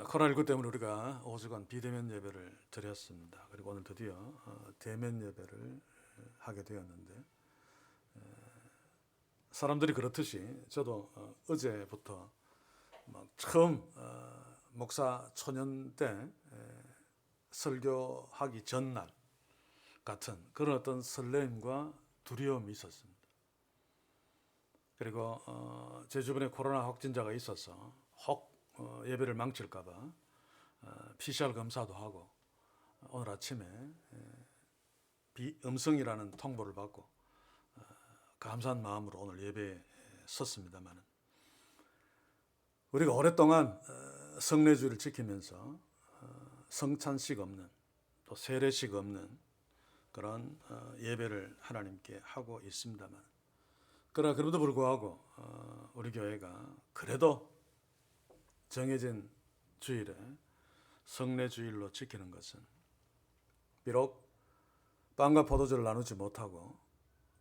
코로나19 때문에 우리가 5주간 비대면 예배를 드렸습니다. 그리고 오늘 드디어 대면 예배를 하게 되었는데, 사람들이 그렇듯이 저도 어제부터 막 처음 목사 초년 때 설교하기 전날 같은 그런 어떤 설렘과 두려움이 있었습니다. 그리고 제 주변에 코로나 확진자가 있어서 혹 예배를 망칠까봐 PCR 검사도 하고 오늘 아침에 비음성이라는 통보를 받고 감사한 마음으로 오늘 예배에 섰습니다만, 우리가 오랫동안 성례주의를 지키면서 성찬식 없는, 또 세례식 없는 그런 예배를 하나님께 하고 있습니다만, 그러나 그럼에도 불구하고 우리 교회가 그래도 정해진 주일에 성례주일로 지키는 것은, 비록 빵과 포도주를 나누지 못하고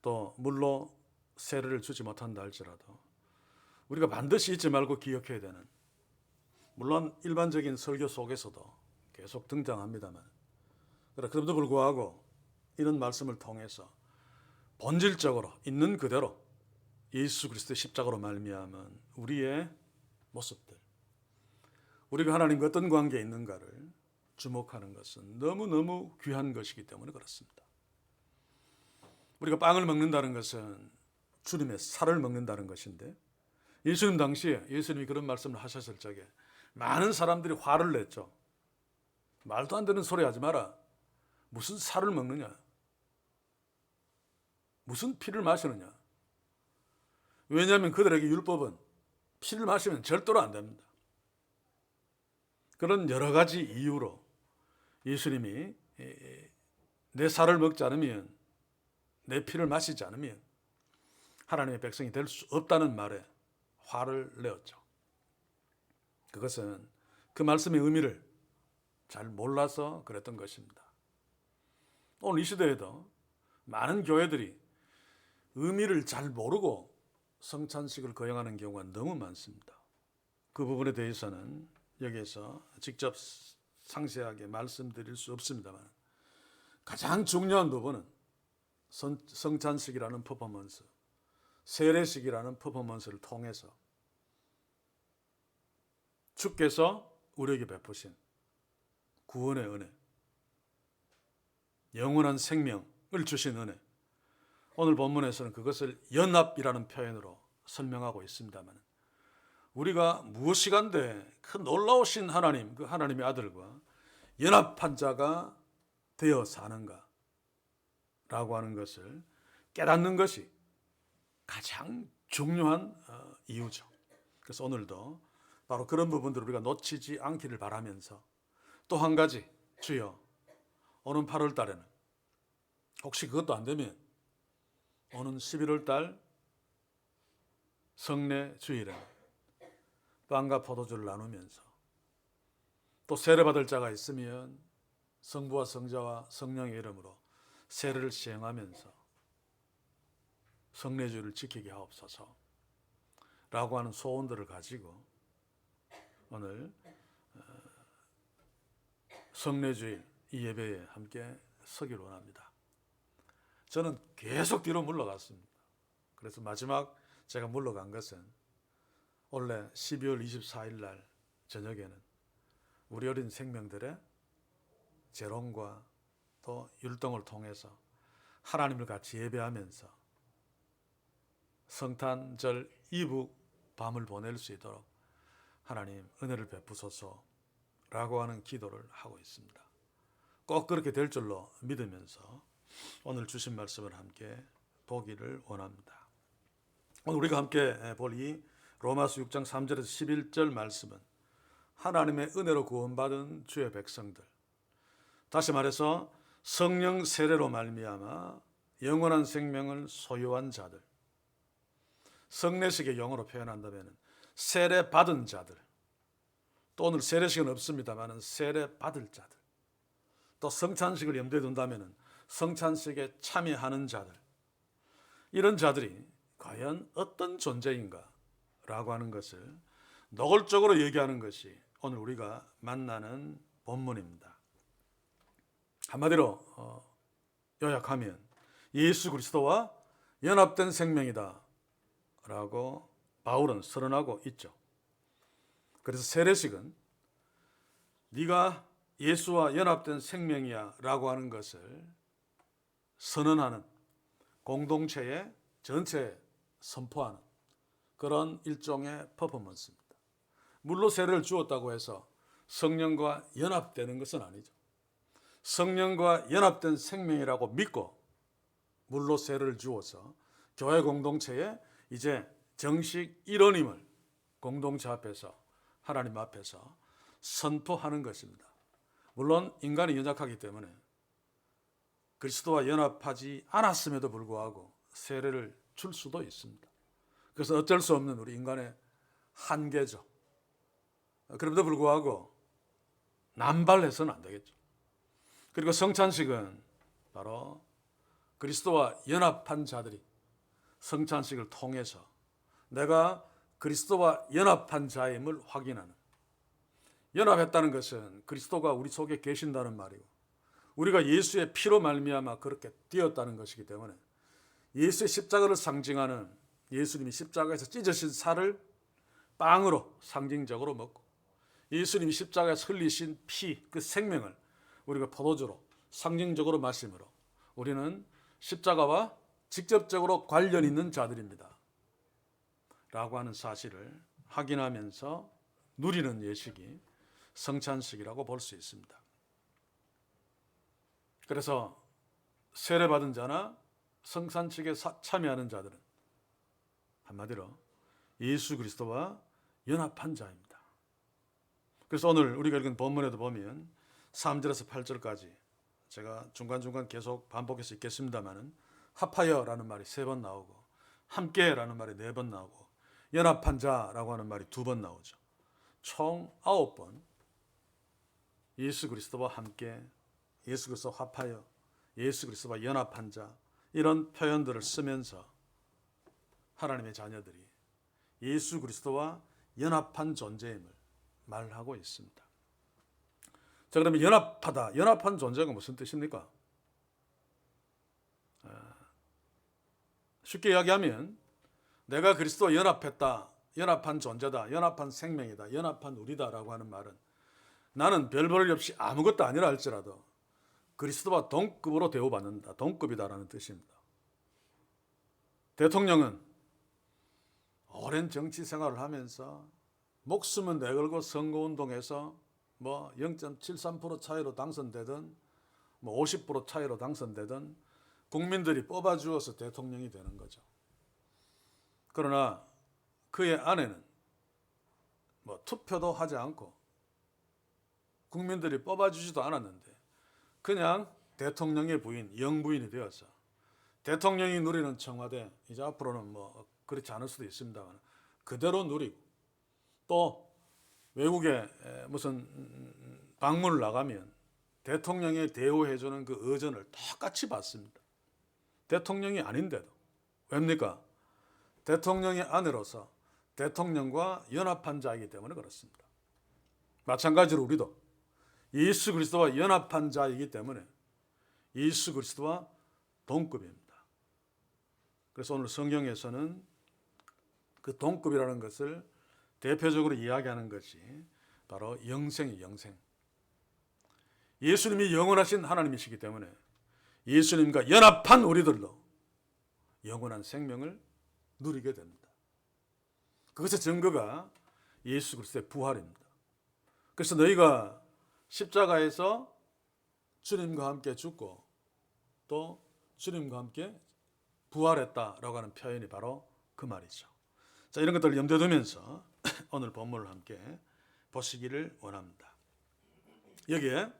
또 물로 세례를 주지 못한다 할지라도 우리가 반드시 잊지 말고 기억해야 되는, 물론 일반적인 설교 속에서도 계속 등장합니다만, 그럼에도 불구하고 이런 말씀을 통해서 본질적으로 있는 그대로 예수 그리스도의 십자가로 말미암은 우리의 모습들, 우리가 하나님과 어떤 관계에 있는가를 주목하는 것은 너무너무 귀한 것이기 때문에 그렇습니다. 우리가 빵을 먹는다는 것은 주님의 살을 먹는다는 것인데, 예수님 당시에 예수님이 그런 말씀을 하셨을 적에 많은 사람들이 화를 냈죠. 말도 안 되는 소리 하지 마라. 무슨 살을 먹느냐? 무슨 피를 마시느냐? 왜냐하면 그들에게 율법은 피를 마시면 절대로 안 됩니다. 그런 여러 가지 이유로 예수님이 내 살을 먹지 않으면, 내 피를 마시지 않으면 하나님의 백성이 될 수 없다는 말에 화를 내었죠. 그것은 그 말씀의 의미를 잘 몰라서 그랬던 것입니다. 오늘 이 시대에도 많은 교회들이 의미를 잘 모르고 성찬식을 거행하는 경우가 너무 많습니다. 그 부분에 대해서는 여기에서 직접 상세하게 말씀드릴 수 없습니다만, 가장 중요한 부분은 성찬식이라는 퍼포먼스, 세례식이라는 퍼포먼스를 통해서 주께서 우리에게 베푸신 구원의 은혜, 영원한 생명을 주신 은혜, 오늘 본문에서는 그것을 연합이라는 표현으로 설명하고 있습니다만, 우리가 무엇이간데 그 놀라우신 하나님, 그 하나님의 아들과 연합한 자가 되어 사는가 라고 하는 것을 깨닫는 것이 가장 중요한 이유죠. 그래서 오늘도 바로 그런 부분들을 우리가 놓치지 않기를 바라면서, 또 한 가지, 주여 오는 8월 달에는 혹시 그것도 안 되면 오는 11월 달 성례 주일에 빵과 포도주를 나누면서, 또 세례받을 자가 있으면 성부와 성자와 성령의 이름으로 세례를 시행하면서 성례주일을 지키게 하옵소서 라고 하는 소원들을 가지고 오늘 성례주일 이 예배에 함께 서기를 원합니다. 저는 계속 뒤로 물러갔습니다. 그래서 마지막 제가 물러간 것은 원래 12월 24일 날 저녁에는 우리 어린 생명들의 재롱과 또 율동을 통해서 하나님을 같이 예배하면서 성탄절 이브 밤을 보낼 수 있도록 하나님 은혜를 베푸소서라고 하는 기도를 하고 있습니다. 꼭 그렇게 될 줄로 믿으면서 오늘 주신 말씀을 함께 보기를 원합니다. 오늘 우리가 함께 볼 이 로마서 6장 3절에서 11절 말씀은 하나님의 은혜로 구원받은 주의 백성들, 다시 말해서 성령 세례로 말미암아 영원한 생명을 소유한 자들, 성례식의 영어로 표현한다면 세례 받은 자들, 또 오늘 세례식은 없습니다만 세례 받을 자들, 또 성찬식을 염두에 둔다면 성찬식에 참여하는 자들, 이런 자들이 과연 어떤 존재인가 라고 하는 것을 노골적으로 얘기하는 것이 오늘 우리가 만나는 본문입니다. 한마디로 요약하면 예수 그리스도와 연합된 생명이다 라고 바울은 선언하고 있죠. 그래서 세례식은 네가 예수와 연합된 생명이야 라고 하는 것을 선언하는, 공동체의 전체에 선포하는 그런 일종의 퍼포먼스입니다. 물로 세례를 주었다고 해서 성령과 연합되는 것은 아니죠. 성령과 연합된 생명이라고 믿고 물로 세례를 주어서 교회 공동체에 이제 정식 일원임을 공동체 앞에서, 하나님 앞에서 선포하는 것입니다. 물론 인간이 연약하기 때문에 그리스도와 연합하지 않았음에도 불구하고 세례를 줄 수도 있습니다. 그래서 어쩔 수 없는 우리 인간의 한계죠. 그럼에도 불구하고 남발해서는 안 되겠죠. 그리고 성찬식은 바로 그리스도와 연합한 자들이 성찬식을 통해서 내가 그리스도와 연합한 자임을 확인하는, 연합했다는 것은 그리스도가 우리 속에 계신다는 말이고 우리가 예수의 피로 말미암아 그렇게 되었다는 것이기 때문에 예수의 십자가를 상징하는, 예수님이 십자가에서 찢으신 살을 빵으로 상징적으로 먹고 예수님이 십자가에서 흘리신 피, 그 생명을 우리가 포도주로 상징적으로 마심으로 우리는 십자가와 직접적으로 관련 있는 자들입니다 라고 하는 사실을 확인하면서 누리는 예식이 성찬식이라고 볼 수 있습니다. 그래서 세례받은 자나 성찬식에 참여하는 자들은 한마디로 예수 그리스도와 연합한 자입니다. 그래서 오늘 우리가 읽은 본문에도 보면 3절에서 8절까지 제가 중간중간 계속 반복해서 읽겠습니다마는 합하여라는 말이 3번 나오고 함께라는 말이 4번 나오고 연합한 자라고 하는 말이 2번 나오죠. 총 9번 예수 그리스도와 함께, 예수 그리스도와 합하여, 예수 그리스도와 연합한 자, 이런 표현들을 쓰면서 하나님의 자녀들이 예수 그리스도와 연합한 존재임을 말하고 있습니다. 자, 그러면 연합하다, 연합한 존재가 무슨 뜻입니까? 쉽게 이야기하면 내가 그리스도와 연합했다, 연합한 존재다, 연합한 생명이다, 연합한 우리다라고 하는 말은 나는 별 볼 일 없이 아무것도 아니라 할지라도 그리스도와 동급으로 대우받는다, 동급이다라는 뜻입니다. 대통령은 오랜 정치 생활을 하면서 목숨은 내걸고 선거운동해서 뭐 0.73% 차이로 당선되든 뭐 50% 차이로 당선되든 국민들이 뽑아주어서 대통령이 되는 거죠. 그러나 그의 아내는 뭐 투표도 하지 않고 국민들이 뽑아주지도 않았는데 그냥 대통령의 부인, 영부인이 되어서 대통령이 누리는 청와대, 이제 앞으로는 뭐 그렇지 않을 수도 있습니다만 그대로 누리고, 또 외국에 무슨 방문을 나가면 대통령이 대우해주는 그 의전을 똑같이 받습니다. 대통령이 아닌데도. 왜입니까? 대통령의 아내로서 대통령과 연합한 자이기 때문에 그렇습니다. 마찬가지로 우리도 예수 그리스도와 연합한 자이기 때문에 예수 그리스도와 동급입니다. 그래서 오늘 성경에서는 그 동급이라는 것을 대표적으로 이야기하는 것이 바로 영생이, 영생. 예수님이 영원하신 하나님이시기 때문에 예수님과 연합한 우리들로 영원한 생명을 누리게 됩니다. 그것의 증거가 예수 그리스도의 부활입니다. 그래서 너희가 십자가에서 주님과 함께 죽고 또 주님과 함께 부활했다라고 하는 표현이 바로 그 말이죠. 자, 이런 것들을 염두에 두면서 오늘 본문을 함께 보시기를 원합니다. 여기에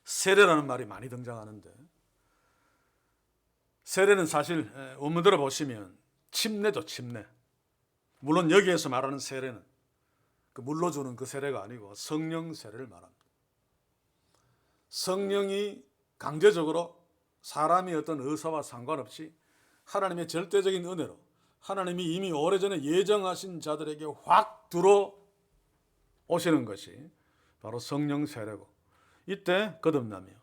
세례라는 말이 많이 등장하는데, 세례는 사실 원문대로 보시면 침례죠, 침례. 물론 여기에서 말하는 세례는 그 물로 주는 그 세례가 아니고 성령 세례를 말합니다. 성령이 강제적으로 사람이 어떤 의사와 상관없이 하나님의 절대적인 은혜로 하나님이 이미 오래전에 예정하신 자들에게 확 들어오시는 것이 바로 성령 세례고, 이때 거듭나며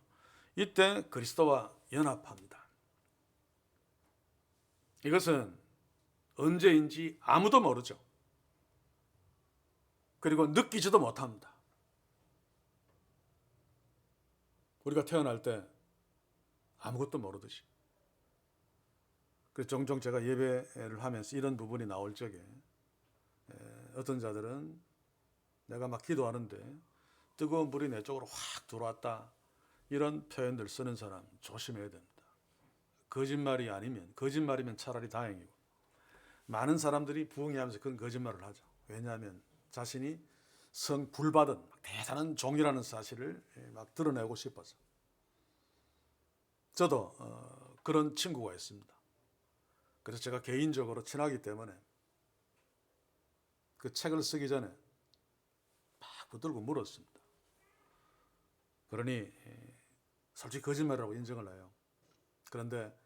이때 그리스도와 연합합니다. 이것은 언제인지 아무도 모르죠. 그리고 느끼지도 못합니다. 우리가 태어날 때 아무것도 모르듯이. 그래서 종종 제가 예배를 하면서 이런 부분이 나올 적에 어떤 자들은 내가 막 기도하는데 뜨거운 불이 내 쪽으로 확 들어왔다, 이런 표현들 쓰는 사람 조심해야 됩니다. 거짓말이면 차라리 다행이고, 많은 사람들이 부흥회하면서 그런 거짓말을 하죠. 왜냐하면 자신이 불 받은 대단한 종이라는 사실을 막 드러내고 싶어서. 저도 그런 친구가 있습니다. 그래서 제가 개인적으로 친하기 때문에 그 책을 쓰기 전에 막 붙들고 물었습니다. 그러니 솔직히 거짓말이라고 인정을 해요. 그런데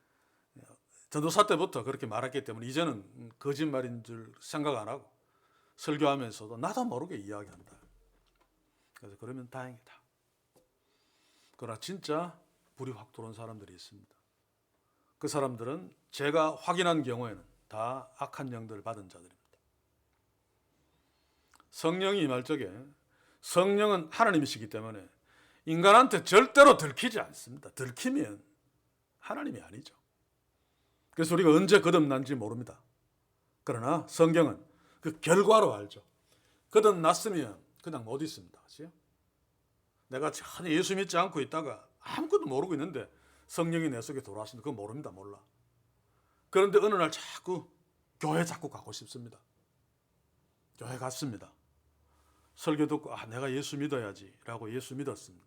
전도사 때부터 그렇게 말했기 때문에 이제는 거짓말인 줄 생각 안 하고 설교하면서도 나도 모르게 이야기한다. 그래서 그러면 다행이다. 그러나 진짜 불이 확 들어온 사람들이 있습니다. 그 사람들은 제가 확인한 경우에는 다 악한 영들을 받은 자들입니다. 성령이 임할 적에 성령은 하나님이시기 때문에 인간한테 절대로 들키지 않습니다. 들키면 하나님이 아니죠. 그래서 우리가 언제 거듭난지 모릅니다. 그러나 성경은 그 결과로 알죠. 거듭났으면 그냥 못 있습니다. 그렇죠? 내가 전혀 예수 믿지 않고 있다가 아무것도 모르고 있는데 성령이 내 속에 들어왔습니다. 그거 모릅니다. 몰라. 그런데 어느 날 교회 자꾸 가고 싶습니다. 교회 갔습니다. 설교 듣고 내가 예수 믿어야지 라고 예수 믿었습니다.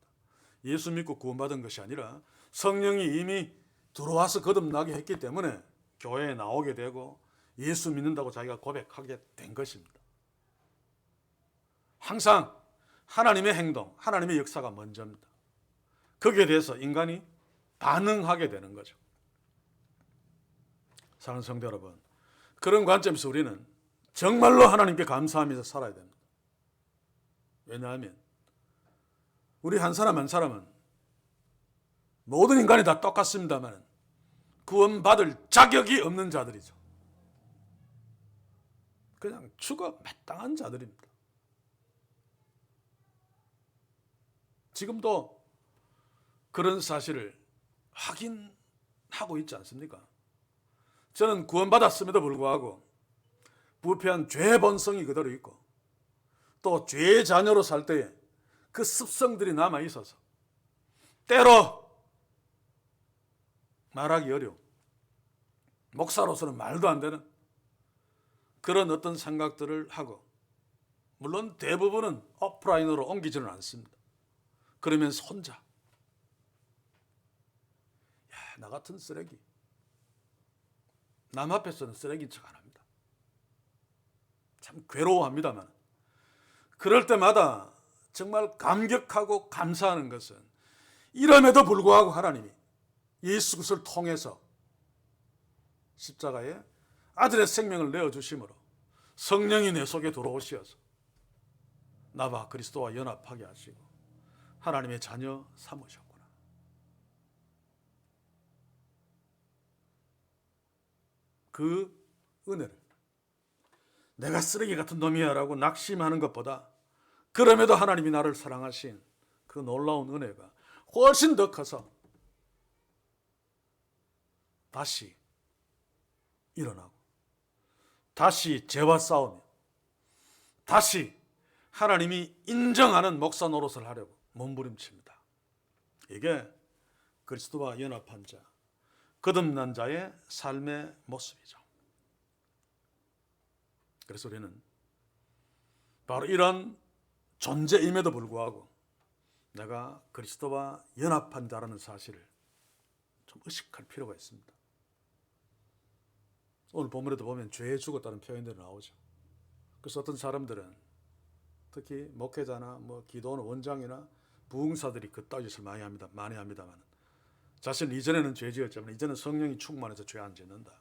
예수 믿고 구원받은 것이 아니라 성령이 이미 들어와서 거듭나게 했기 때문에 교회에 나오게 되고 예수 믿는다고 자기가 고백하게 된 것입니다. 항상 하나님의 행동, 하나님의 역사가 먼저입니다. 거기에 대해서 인간이 반응하게 되는 거죠. 사랑하는 성도 여러분, 그런 관점에서 우리는 정말로 하나님께 감사하면서 살아야 됩니다. 왜냐하면 우리 한 사람 한 사람은 모든 인간이 다 똑같습니다만 구원받을 자격이 없는 자들이죠. 그냥 죽어 마땅한 자들입니다. 지금도 그런 사실을 확인하고 있지 않습니까? 저는 구원받았음에도 불구하고 부패한 죄 본성이 그대로 있고 또 죄의 자녀로 살 때에 그 습성들이 남아 있어서 때로 말하기 어려운, 목사로서는 말도 안 되는 그런 어떤 생각들을 하고, 물론 대부분은 오프라인으로 옮기지는 않습니다. 그러면서 혼자 나 같은 쓰레기, 남 앞에서는 쓰레기인 척 안 합니다. 참 괴로워합니다만 그럴 때마다 정말 감격하고 감사하는 것은 이럼에도 불구하고 하나님이 예수 그리스도를 통해서 십자가에 아들의 생명을 내어주심으로 성령이 내 속에 들어오시어서 나와 그리스도와 연합하게 하시고 하나님의 자녀 삼으셨구나. 그 은혜를 내가 쓰레기 같은 놈이야 라고 낙심하는 것보다 그럼에도 하나님이 나를 사랑하신 그 놀라운 은혜가 훨씬 더 커서 다시 일어나고 다시 죄와 싸우며 다시 하나님이 인정하는 목사 노릇을 하려고 몸부림칩니다. 이게 그리스도와 연합한 자, 거듭난 자의 삶의 모습이죠. 그래서 우리는 바로 이런 존재임에도 불구하고 내가 그리스도와 연합한 자라는 사실을 좀 의식할 필요가 있습니다. 오늘 본문에도 보면 죄에 죽었다는 표현들이 나오죠. 그래서 어떤 사람들은 특히 목회자나 기도원 원장이나 부흥사들이 그따위 짓을 많이 합니다만 자신은 이전에는 죄 지었지만 이제는 성령이 충만해서 죄 안 짓는다.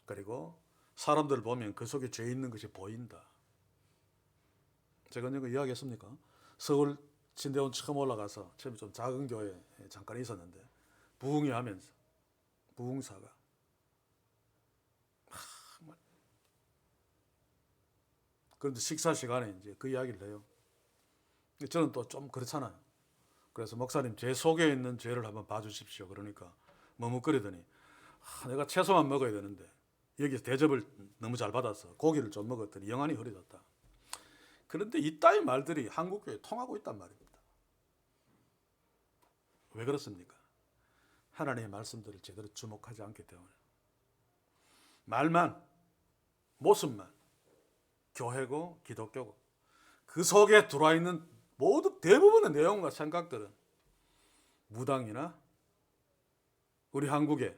그리고 사람들 보면 그 속에 죄 있는 것이 보인다. 제가 이거 이야기했습니까? 서울 신대원 처음 올라가서 처음에 좀 작은 교회에 잠깐 있었는데 부흥회 하면서 부흥사가 그런데 식사 시간에 이제 그 이야기를 해요. 저는 또 좀 그렇잖아요. 그래서 목사님 제 속에 있는 죄를 한번 봐주십시오. 그러니까 머뭇거리더니 내가 채소만 먹어야 되는데 여기서 대접을 너무 잘 받아서 고기를 좀 먹었더니 영안이 흐려졌다. 그런데 이따위 말들이 한국교회에 통하고 있단 말입니다. 왜 그렇습니까? 하나님의 말씀들을 제대로 주목하지 않기 때문에. 말만, 모습만 교회고 기독교고 그 속에 들어와 있는 모두 대부분의 내용과 생각들은 무당이나 우리 한국의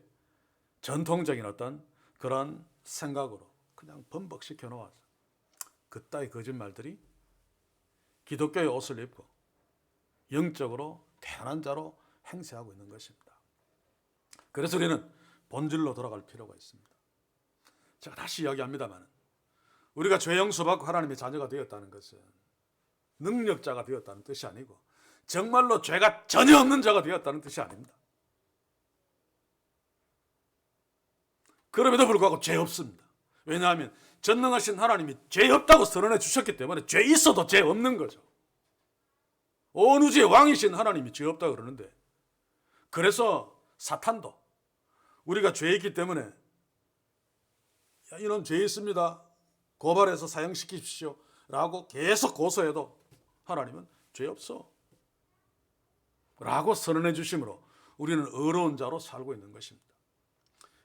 전통적인 어떤 그런 생각으로 그냥 범벅시켜 놓아서 그따위 거짓말들이 기독교의 옷을 입고 영적으로 태어난 자로 행세하고 있는 것입니다. 그래서 우리는 본질로 돌아갈 필요가 있습니다. 제가 다시 이야기합니다만 우리가 죄 용서받고 하나님의 자녀가 되었다는 것은 능력자가 되었다는 뜻이 아니고 정말로 죄가 전혀 없는 자가 되었다는 뜻이 아닙니다. 그럼에도 불구하고 죄 없습니다. 왜냐하면 전능하신 하나님이 죄 없다고 선언해 주셨기 때문에 죄 있어도 죄 없는 거죠. 온 우주의 왕이신 하나님이 죄 없다고 그러는데 그래서 사탄도 우리가 죄 있기 때문에 야, 이놈 죄 있습니다. 고발해서 사형시키십시오. 라고 계속 고소해도 하나님은 죄 없어. 라고 선언해 주심으로 우리는 의로운 자로 살고 있는 것입니다.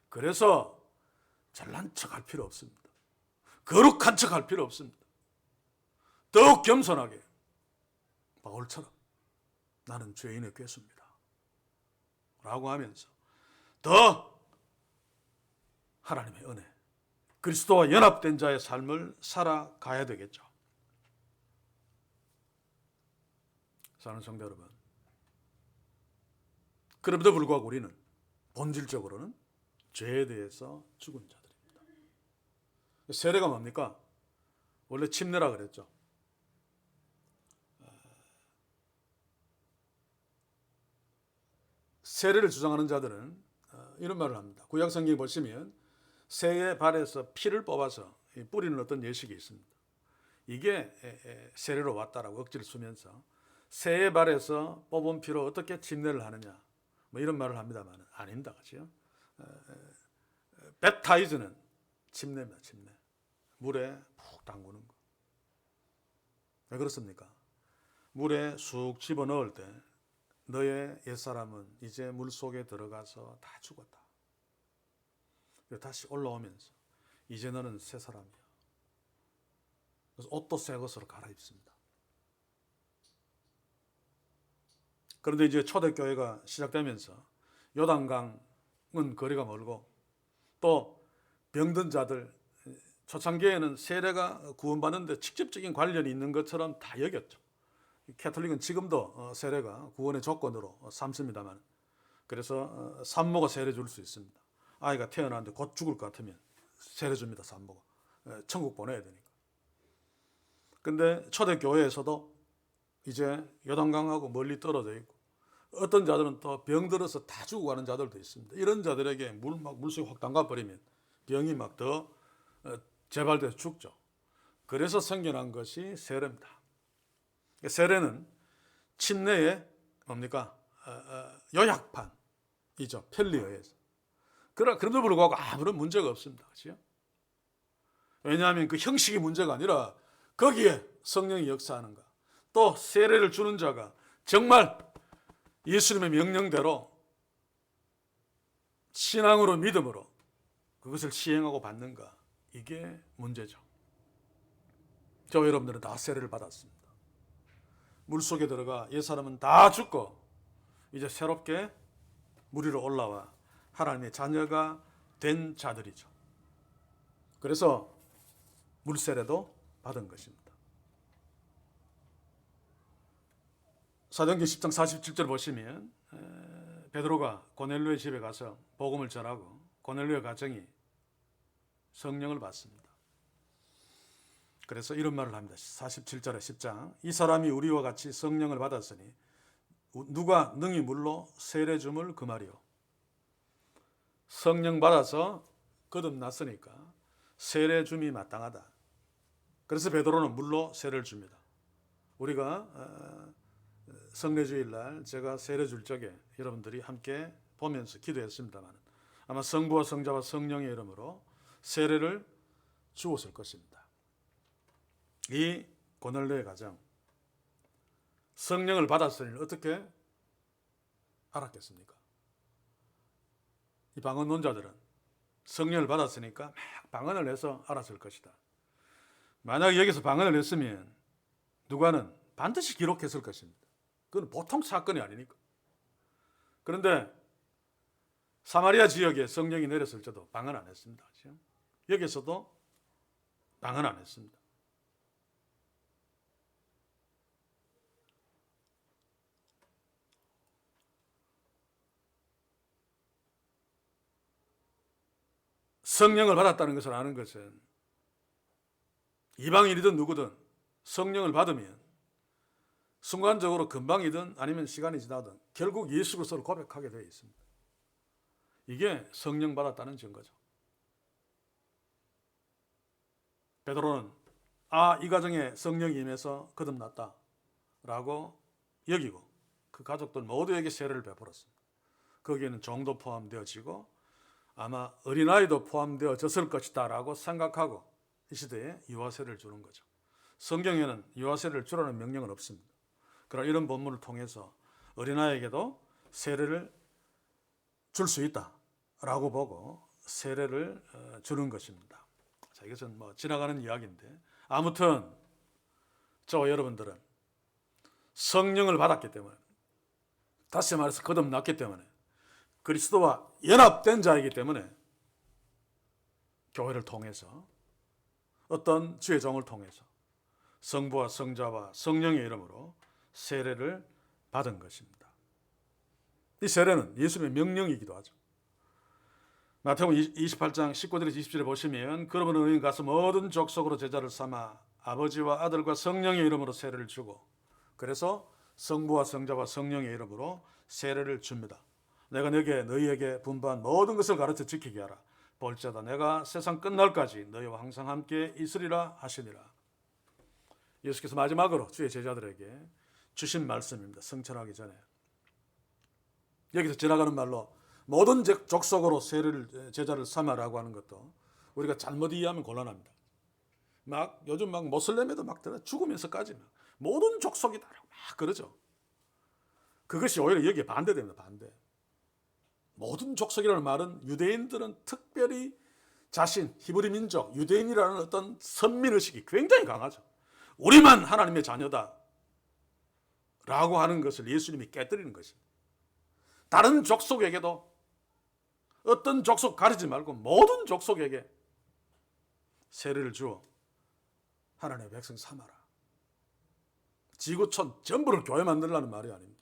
그래서 잘난 척할 필요 없습니다. 거룩한 척할 필요 없습니다. 더욱 겸손하게 바울처럼 나는 죄인의 괴수입니다. 라고 하면서 더 하나님의 은혜, 그리스도와 연합된 자의 삶을 살아가야 되겠죠. 사랑하는 성도 여러분, 그럼에도 불구하고 우리는 본질적으로는 죄에 대해서 죽은 자들입니다. 세례가 뭡니까? 원래 침례라 그랬죠. 세례를 주장하는 자들은 이런 말을 합니다. 구약 성경 보시면 새의 발에서 피를 뽑아서 뿌리는 어떤 예식이 있습니다. 이게 세례로 왔다라고 억지를 쓰면서 새의 발에서 뽑은 피로 어떻게 침례를 하느냐 뭐 이런 말을 합니다만 아닙니다. 그렇죠? 팻타이즈는 침례입니다. 침례. 물에 푹 담그는 거. 왜 그렇습니까? 물에 쑥 집어넣을 때 너의 옛사람은 이제 물속에 들어가서 다 죽었다. 다시 올라오면서 이제 너는 새 사람이야. 그래서 옷도 새 것으로 갈아입습니다. 그런데 이제 초대교회가 시작되면서 요단강은 거리가 멀고 또 병든 자들, 초창기에는 세례가 구원받는데 직접적인 관련이 있는 것처럼 다 여겼죠. 캐톨릭은 지금도 세례가 구원의 조건으로 삼습니다만 그래서 산모가 세례 줄 수 있습니다. 아이가 태어났는데 곧 죽을 것 같으면 세례 줍니다. 산모가. 천국 보내야 되니까. 근데 초대교회에서도 이제 요단강하고 멀리 떨어져 있고 어떤 자들은 또 병들어서 다 죽어가는 자들도 있습니다. 이런 자들에게 물속에 확 담가버리면 병이 막 더 재발돼서 죽죠. 그래서 생겨난 것이 세례입니다. 세례는 침례의 뭡니까? 요약판이죠. 편리어에서. 그럼에도 불구하고 아무런 문제가 없습니다. 그렇죠? 왜냐하면 그 형식이 문제가 아니라 거기에 성령이 역사하는가. 또 세례를 주는 자가 정말 예수님의 명령대로 신앙으로 믿음으로 그것을 시행하고 받는가. 이게 문제죠. 저와 여러분들은 다 세례를 받았습니다. 물속에 들어가 옛사람은 다 죽고 이제 새롭게 물 위로 올라와 하나님의 자녀가 된 자들이죠. 그래서 물세례도 받은 것입니다. 사도행전 10장 47절 보시면 베드로가 고넬료의 집에 가서 복음을 전하고 고넬료의 가정이 성령을 받습니다. 그래서 이런 말을 합니다. 47절에 10장. 이 사람이 우리와 같이 성령을 받았으니 누가 능히 물로 세례 줌을 그 말이요. 성령 받아서 거듭났으니까 세례 줌이 마땅하다. 그래서 베드로는 물로 세례를 줍니다. 우리가 성례주일날 제가 세례 줄 적에 여러분들이 함께 보면서 기도했습니다만 아마 성부와 성자와 성령의 이름으로 세례를 주었을 것입니다. 이 고넬료의 가정, 성령을 받았으니 어떻게 알았겠습니까? 이 방언론자들은 성령을 받았으니까 막 방언을 해서 알았을 것이다. 만약 여기서 방언을 했으면 누가는 반드시 기록했을 것입니다. 그건 보통 사건이 아니니까. 그런데 사마리아 지역에 성령이 내렸을 때도 방언 안 했습니다. 여기서도 방언 안 했습니다. 성령을 받았다는 것을 아는 것은 이방인이든 누구든 성령을 받으면 순간적으로 금방이든 아니면 시간이 지나든 결국 예수 그리스도를 고백하게 되어 있습니다. 이게 성령 받았다는 증거죠. 베드로는 이 가정에 성령이 임해서 거듭났다 라고 여기고 그 가족들 모두에게 세례를 베풀었습니다. 거기에는 종도 포함되어지고 아마 어린아이도 포함되어졌을 것이다 라고 생각하고 이 시대에 유아세례를 주는 거죠. 성경에는 유아세례를 주라는 명령은 없습니다. 그러나 이런 본문을 통해서 어린아이에게도 세례를 줄 수 있다라고 보고 세례를 주는 것입니다. 자, 이것은 지나가는 이야기인데 아무튼 저와 여러분들은 성령을 받았기 때문에, 다시 말해서 거듭났기 때문에, 그리스도와 연합된 자이기 때문에 교회를 통해서 어떤 주의 종을 통해서 성부와 성자와 성령의 이름으로 세례를 받은 것입니다. 이 세례는 예수님의 명령이기도 하죠. 마태복음 28장 19절에서 20절에 보시면 그러므로 너희는 가서 모든 족속으로 제자를 삼아 아버지와 아들과 성령의 이름으로 세례를 주고, 그래서 성부와 성자와 성령의 이름으로 세례를 줍니다. 내가 너희에게 분부한 모든 것을 가르쳐 지키게 하라. 볼지어다 내가 세상 끝날까지 너희와 항상 함께 있으리라 하시니라. 예수께서 마지막으로 주의 제자들에게 주신 말씀입니다. 성천하기 전에. 여기서 지나가는 말로 모든 족속으로 제자를 삼아라고 하는 것도 우리가 잘못 이해하면 곤란합니다. 요즘 모슬렘에도 죽으면서까지 모든 족속이다라고 막 그러죠. 그것이 오히려 여기에 반대됩니다. 반대. 모든 족속이라는 말은 유대인들은 특별히 히브리 민족, 유대인이라는 어떤 선민의식이 굉장히 강하죠. 우리만 하나님의 자녀다 라고 하는 것을 예수님이 깨뜨리는 것입니다. 다른 족속에게도 어떤 족속 가리지 말고 모든 족속에게 세례를 주어 하나님의 백성 삼아라. 지구촌 전부를 교회 만들라는 말이 아닙니다.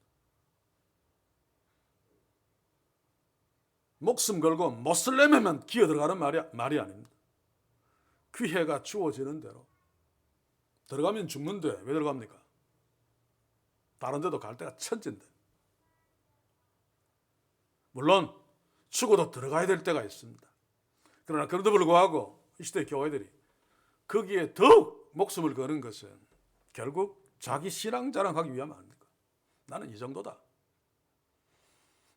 목숨 걸고 모슬렘에만 기어 들어가는 말이 아닙니다. 기회가 주어지는 대로. 들어가면 죽는데 왜 들어갑니까? 다른 데도 갈 데가 천진데. 물론 죽어도 들어가야 될 때가 있습니다. 그러나 그럼에도 불구하고 이 시대의 교회들이 거기에 더욱 목숨을 거는 것은 결국 자기 신앙 자랑하기 위함 아닙니까? 나는 이 정도다.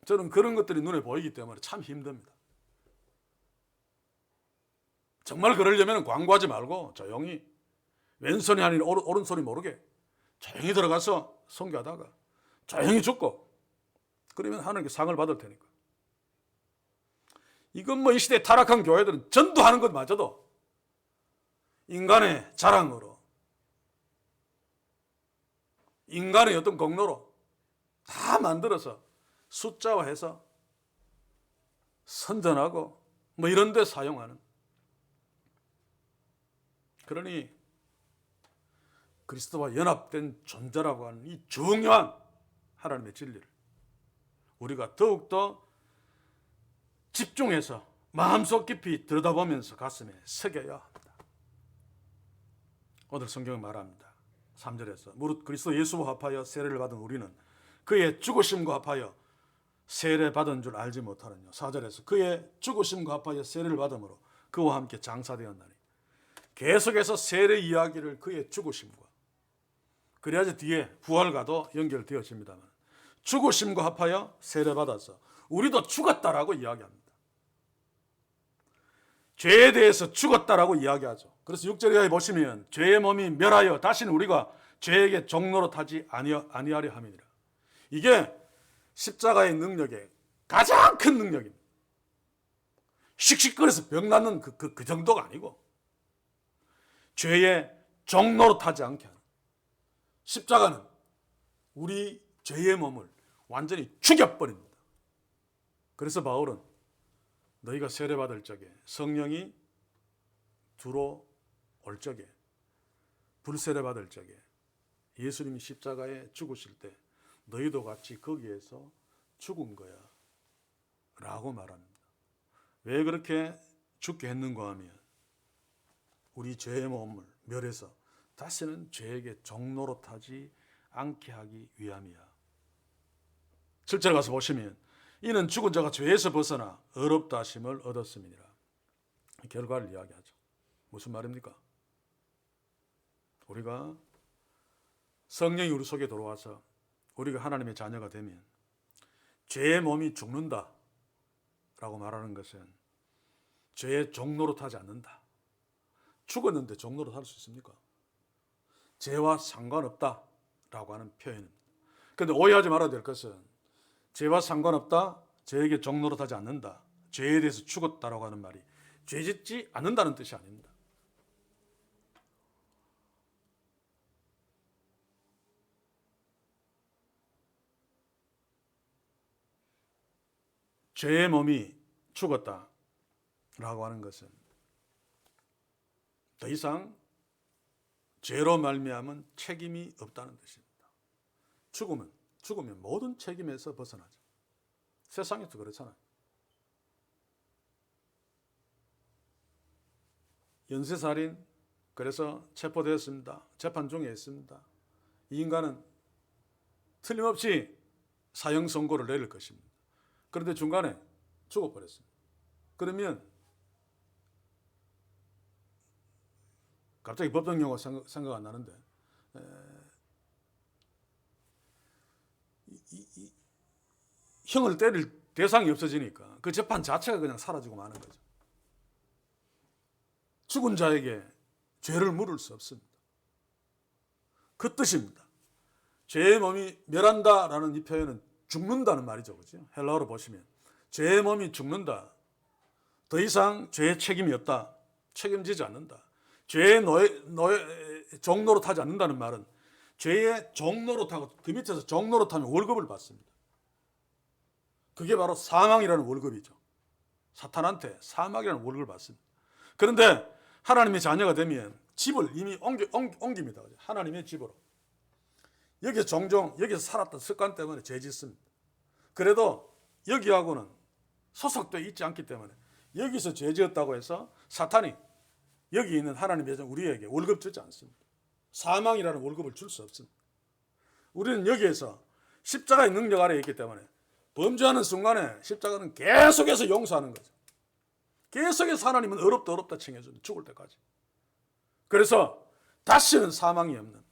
저는 그런 것들이 눈에 보이기 때문에 참 힘듭니다. 정말 그러려면 광고하지 말고 조용히 왼손이 아닌 오른손이 모르게 조용히 들어가서 선교하다가 조용히 죽고 그러면 하나님께 상을 받을 테니까. 이건 이 시대에 타락한 교회들은 전도하는 것마저도 인간의 자랑으로, 인간의 어떤 공로로 다 만들어서 숫자화해서 선전하고 이런 데 사용하는. 그러니 그리스도와 연합된 존재라고 하는 이 중요한 하나님의 진리를 우리가 더욱더 집중해서 마음속 깊이 들여다보면서 가슴에 새겨야 합니다. 오늘 성경은 말합니다. 3절에서 무릇 그리스도 예수와 합하여 세례를 받은 우리는 그의 죽으심과 합하여 세례 받은 줄 알지 못하느냐. 4절에서 그의 죽으심과 합하여 세례를 받음으로 그와 함께 장사되었나니. 계속해서 세례 이야기를 그의 죽으심과, 그래야지 뒤에 부활과도 연결되어집니다만, 죽으심과 합하여 세례 받아서 우리도 죽었다라고 이야기합니다. 죄에 대해서 죽었다라고 이야기하죠. 그래서 6절에 보시면 죄의 몸이 멸하여 다시는 우리가 죄에게 종노릇하지 아니하려 함이니라. 이게 십자가의 능력의 가장 큰 능력입니다. 씩씩거려서 병 낫는 그 정도가 아니고 죄에 종노릇하지 않게 하는, 십자가는 우리 죄의 몸을 완전히 죽여버립니다. 그래서 바울은 너희가 세례받을 적에 성령이 들어올 적에, 불세례받을 적에 예수님이 십자가에 죽으실 때 너희도 같이 거기에서 죽은 거야 라고 말합니다. 왜 그렇게 죽게 했는가 하면 우리 죄의 몸을 멸해서 다시는 죄에게 종노릇하지 않게 하기 위함이야. 7절 가서 보시면 이는 죽은 자가 죄에서 벗어나 의롭다 하심을 얻었음이니라. 결과를 이야기하죠. 무슨 말입니까? 우리가 성령이 우리 속에 들어와서 우리가 하나님의 자녀가 되면 죄의 몸이 죽는다 라고 말하는 것은 죄의 종노릇하지 않는다. 죽었는데 종노릇할 수 있습니까? 죄와 상관없다 라고 하는 표현입니다. 그런데 오해하지 말아야 될 것은 죄와 상관없다, 죄에게 종노릇하지 않는다, 죄에 대해서 죽었다라고 하는 말이 죄 짓지 않는다는 뜻이 아닙니다. 죄의 몸이 죽었다라고 하는 것은 더 이상 죄로 말미암은 책임이 없다는 뜻입니다. 죽으면 모든 책임에서 벗어나죠. 세상에도 그렇잖아요. 연쇄살인, 그래서 체포되었습니다. 재판 중에 있습니다. 이 인간은 틀림없이 사형 선고를 내릴 것입니다. 그런데 중간에 죽어버렸습니다. 그러면 갑자기 법정 용어 생각 안 나는데 형을 때릴 대상이 없어지니까 그 재판 자체가 그냥 사라지고 마는 거죠. 죽은 자에게 죄를 물을 수 없습니다. 그 뜻입니다. 죄의 몸이 멸한다라는 이 표현은 죽는다는 말이죠. 그렇죠? 헬라어로 보시면 죄의 몸이 죽는다. 더 이상 죄의 책임이 없다. 책임지지 않는다. 죄의 종노릇하지 않는다는 말은 죄의 종노릇하고 그 밑에서 종노릇하면 월급을 받습니다. 그게 바로 사망이라는 월급이죠. 사탄한테 사망이라는 월급을 받습니다. 그런데 하나님의 자녀가 되면 집을 이미 옮깁니다. 하나님의 집으로. 여기서 종종 여기서 살았던 습관 때문에 죄 짓습니다. 그래도 여기하고는 소속되어 있지 않기 때문에 여기서 죄 지었다고 해서 사탄이 여기 있는 하나님의 여정 우리에게 월급 주지 않습니다. 사망이라는 월급을 줄 수 없습니다. 우리는 여기에서 십자가의 능력 아래에 있기 때문에 범죄하는 순간에 십자가는 계속해서 용서하는 거죠. 계속해서 하나님은 어렵다 챙겨줍니다. 죽을 때까지. 그래서 다시는 사망이 없는,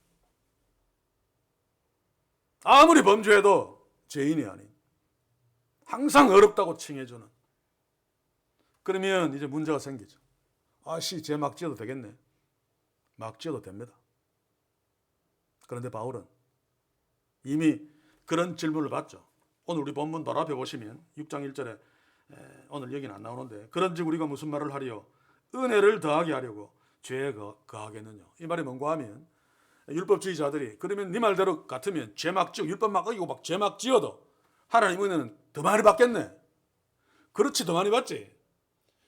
아무리 범죄해도 죄인이 아닌, 항상 어렵다고 칭해주는. 그러면 이제 문제가 생기죠. 죄 막 지어도 되겠네. 막 지어도 됩니다. 그런데 바울은 이미 그런 질문을 받죠. 오늘 우리 본문 돌아펴 보시면 6장 1절에 오늘 여기는 안 나오는데 그런즉 우리가 무슨 말을 하리요? 은혜를 더하게 하려고 죄에 거하겠느냐. 이 말이 뭔가 하면 율법주의자들이 그러면 네 말대로 같으면 죄 막 지어 율법 막 어기고 막 죄 막 지어도 하나님 은혜는 더 많이 받겠네. 그렇지, 더 많이 받지.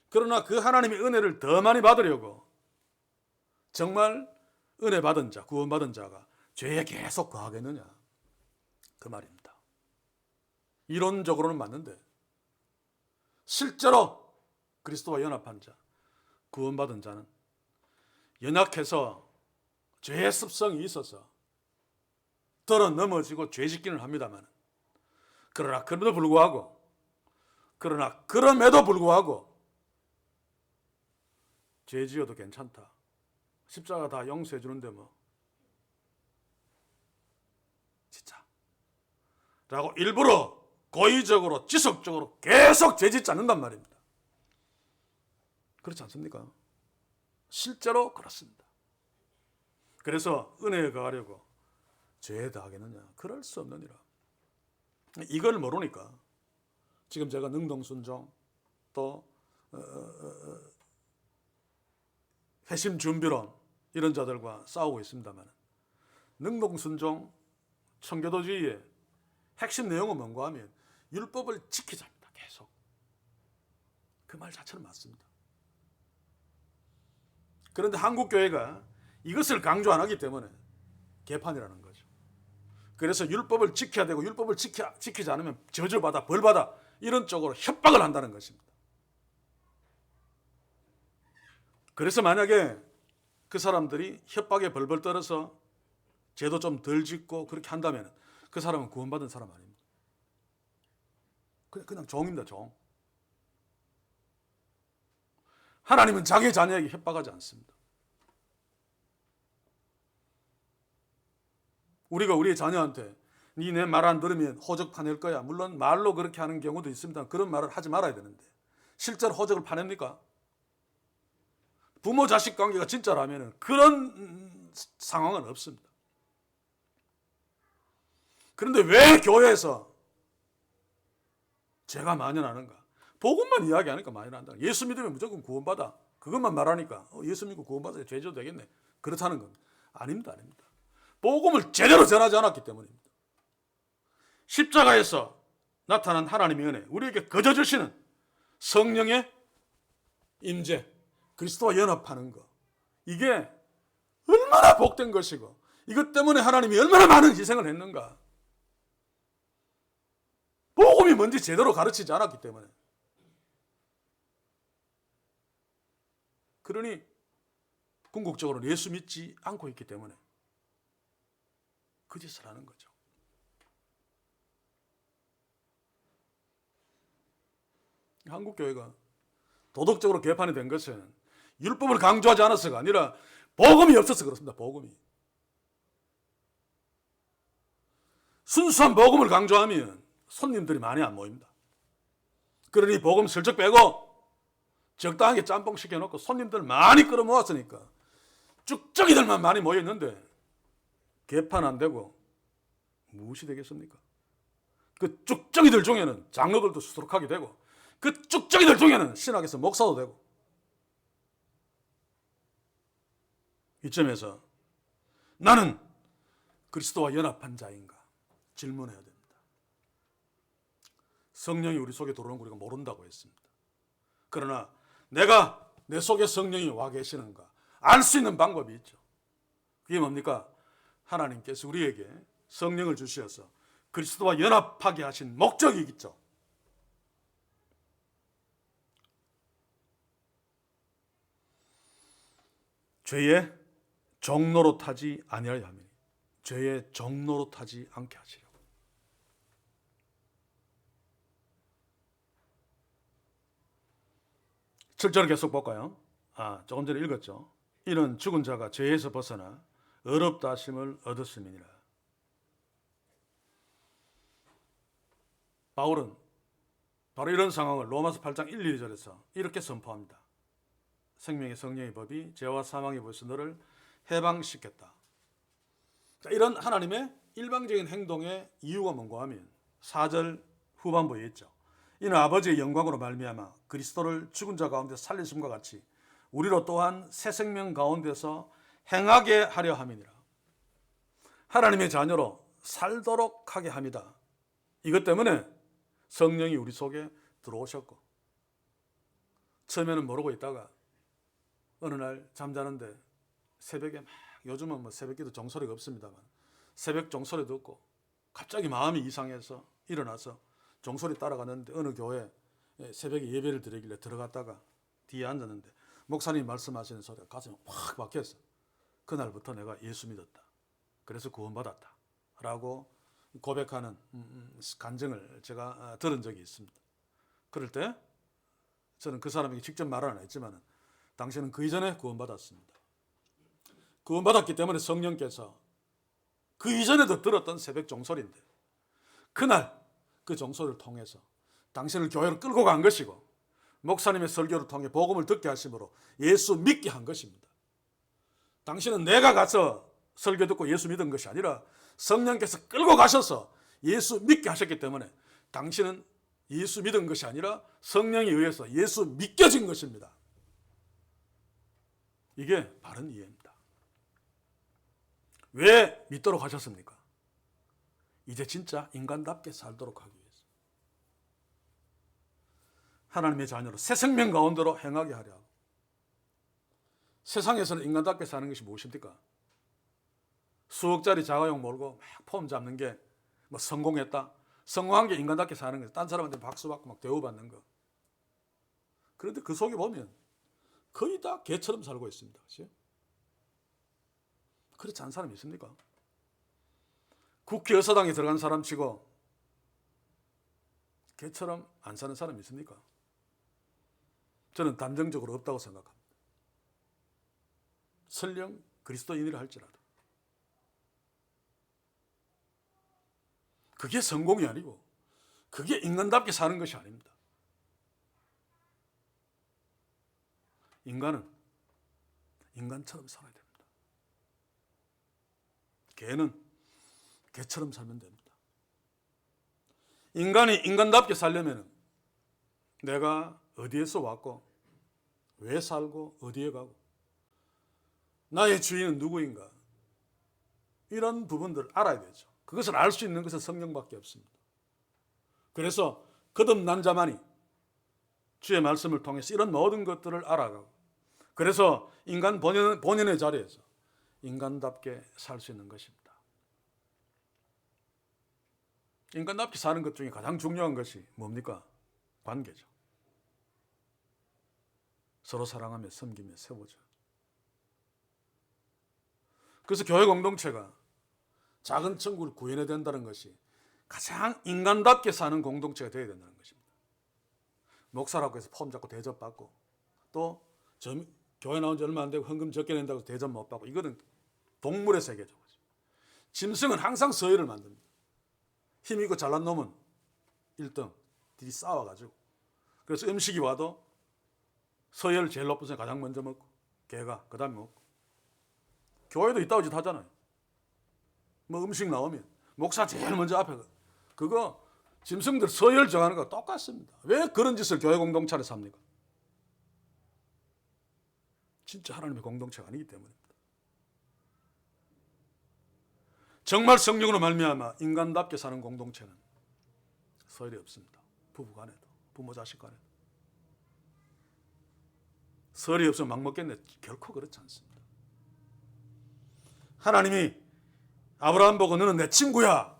그러나 그 하나님의 은혜를 더 많이 받으려고 정말 은혜 받은 자, 구원 받은 자가 죄에 계속 거하겠느냐. 그 말입니다. 이론적으로는 맞는데 실제로 그리스도와 연합한 자, 구원받은 자는 연약해서 죄의 습성이 있어서 들어 넘어지고 죄짓기는 합니다만, 그러나 그럼에도 불구하고 죄 지어도 괜찮다. 십자가 다 용서해 주는데 뭐 진짜 라고 일부러 고의적으로 지속적으로 계속 죄 짓지 않는단 말입니다. 그렇지 않습니까? 실제로 그렇습니다. 그래서 은혜에 거하려고 죄에 더하겠느냐? 그럴 수 없느니라. 이걸 모르니까 지금 제가 능동순종 또 회심준비론 이런 자들과 싸우고 있습니다만, 능동순종 청교도주의의 핵심 내용은 뭔가 하면 율법을 지키자입니다. 계속. 그 말 자체는 맞습니다. 그런데 한국교회가 이것을 강조 안 하기 때문에 개판이라는 거죠. 그래서 율법을 지켜야 되고 율법을 지키지 않으면 저주받아 벌받아 이런 쪽으로 협박을 한다는 것입니다. 그래서 만약에 그 사람들이 협박에 벌벌 떨어서 죄도 좀 덜 짓고 그렇게 한다면 그 사람은 구원받은 사람 아닙니다. 그냥 종입니다. 종. 하나님은 자기 자녀에게 협박하지 않습니다. 우리가 우리의 자녀한테 니 내 말 안 들으면 호적 파낼 거야. 물론 말로 그렇게 하는 경우도 있습니다. 그런 말을 하지 말아야 되는데 실제로 호적을 파냅니까? 부모 자식 관계가 진짜라면 그런 상황은 없습니다. 그런데 왜 교회에서 죄가 만연하는가? 복음만 이야기하니까 만연한다. 예수 믿으면 무조건 구원받아. 그것만 말하니까 예수 믿고 구원받아야 죄 져도 되겠네. 그렇다는 겁니다. 아닙니다. 복음을 제대로 전하지 않았기 때문입니다. 십자가에서 나타난 하나님의 은혜, 우리에게 거저 주시는 성령의 임재, 그리스도와 연합하는 것, 이게 얼마나 복된 것이고 이것 때문에 하나님이 얼마나 많은 희생을 했는가. 복음이 뭔지 제대로 가르치지 않았기 때문에. 그러니 궁극적으로 예수 믿지 않고 있기 때문에 그 짓을 하는 거죠. 한국교회가 도덕적으로 개판이 된 것은 율법을 강조하지 않아서가 아니라 복음이 없어서 그렇습니다. 복음이. 순수한 복음을 강조하면 손님들이 많이 안 모입니다. 그러니 복음 슬쩍 빼고 적당하게 짬뽕 시켜놓고 손님들 많이 끌어모았으니까 쭉저기들만 많이 모였는데 개판 안 되고 무엇이 되겠습니까? 그 쭉저기들 중에는 장로들도 수두룩하게 되고 그 쭉저기들 중에는 신학에서 목사도 되고, 이점에서 나는 그리스도와 연합한 자인가 질문해야 됩니다. 성령이 우리 속에 들어오는 거 우리가 모른다고 했습니다. 그러나 내가 내 속에 성령이 와 계시는가 알 수 있는 방법이 있죠. 그게 뭡니까? 하나님께서 우리에게 성령을 주셔서 그리스도와 연합하게 하신 목적이 있죠. 죄의 종로로 타지 아니하려 함이니, 죄의 종로로 타지 않게 하시려고. 철절을 계속 볼까요? 조금 전에 읽었죠. 이는 죽은 자가 죄에서 벗어나 의롭다 하심을 얻었음이니라. 바울은 바로 이런 상황을 로마서 8장 1, 2절에서 이렇게 선포합니다. 생명의 성령의 법이 죄와 사망의 법에서 너를 해방시켰다. 자, 이런 하나님의 일방적인 행동의 이유가 뭔가 하면 4절 후반부에 있죠. 이는 아버지의 영광으로 말미암아 그리스도를 죽은 자 가운데 살리심과 같이 우리로 또한 새 생명 가운데서 행하게 하려 함이니라. 하나님의 자녀로 살도록 하게 합니다. 이것 때문에 성령이 우리 속에 들어오셨고, 처음에는 모르고 있다가 어느 날 잠자는데 새벽에 막, 요즘은 뭐 새벽기도 종소리가 없습니다만 새벽 종소리 듣고 갑자기 마음이 이상해서 일어나서 종소리 따라가는데 어느 교회 새벽에 예배를 드리길래 들어갔다가 뒤에 앉았는데 목사님이 말씀하시는 소리가 가슴에 확 박혔어. 그날부터 내가 예수 믿었다. 그래서 구원받았다. 라고 고백하는 간증을 제가 들은 적이 있습니다. 그럴 때 저는 그 사람에게 직접 말은 안 했지만 당신은 그 이전에 구원받았습니다. 구원받았기 때문에 성령께서 그 이전에도 들었던 새벽 종소리인데 그날 그 종소리를 통해서 당신을 교회로 끌고 간 것이고 목사님의 설교를 통해 복음을 듣게 하심으로 예수 믿게 한 것입니다. 당신은 내가 가서 설교 듣고 예수 믿은 것이 아니라 성령께서 끌고 가셔서 예수 믿게 하셨기 때문에 당신은 예수 믿은 것이 아니라 성령에 의해서 예수 믿겨진 것입니다. 이게 바른 이해입니다. 왜 믿도록 하셨습니까? 이제 진짜 인간답게 살도록 하기 위해서. 하나님의 자녀로 새 생명 가운데로 행하게 하려 하고. 세상에서는 인간답게 사는 것이 무엇입니까? 수억짜리 자가용 몰고 막 폼 잡는 게 뭐 성공했다. 성공한 게 인간답게 사는 거예요. 딴 사람한테 박수 받고 막 대우받는 거. 그런데 그 속에 보면 거의 다 개처럼 살고 있습니다. 그렇죠? 그렇지 않은 사람이 있습니까? 국회의사당에 들어간 사람 치고 개처럼 안 사는 사람이 있습니까? 저는 단정적으로 없다고 생각합니다. 설령 그리스도인이라 할지라도 그게 성공이 아니고 그게 인간답게 사는 것이 아닙니다. 인간은 인간처럼 살아야 됩니다. 개는 개처럼 살면 됩니다. 인간이 인간답게 살려면 내가 어디에서 왔고 왜 살고 어디에 가고 나의 주인은 누구인가 이런 부분들을 알아야 되죠. 그것을 알 수 있는 것은 성령밖에 없습니다. 그래서 거듭난 자만이 주의 말씀을 통해서 이런 모든 것들을 알아가고 그래서 인간 본연의 자리에서 인간답게 살 수 있는 것입니다. 인간답게 사는 것 중에 가장 중요한 것이 뭡니까? 관계죠. 서로 사랑하며 섬기며 세우죠. 그래서 교회 공동체가 작은 천국을 구현해야 된다는 것이 가장 인간답게 사는 공동체가 되어야 된다는 것입니다. 목사라고 해서 폼 잡고 대접받고 또 교회 나온 지 얼마 안 되고 헌금 적게 낸다고 대접 못 받고 이거는 동물의 세계죠. 짐승은 항상 서열을 만듭니다. 힘있고 잘난 놈은 1등, 뒤 싸워가지고 그래서 음식이 와도 서열 제일 높은 사람이 가장 먼저 먹고 개가 그 다음에 먹고 교회도 이따위 짓 하잖아요. 뭐 음식 나오면 목사 제일 먼저 앞에 그거 짐승들 서열 정하는 거 똑같습니다. 왜 그런 짓을 교회 공동체에서 합니까? 진짜 하나님의 공동체가 아니기 때문입니다. 정말 성령으로 말미암아 인간답게 사는 공동체는 서열이 없습니다. 부부 간에도 부모 자식 간에도 서열이 없으면 막 먹겠네. 결코 그렇지 않습니다. 하나님이 아브라함 보고 너는 내 친구야.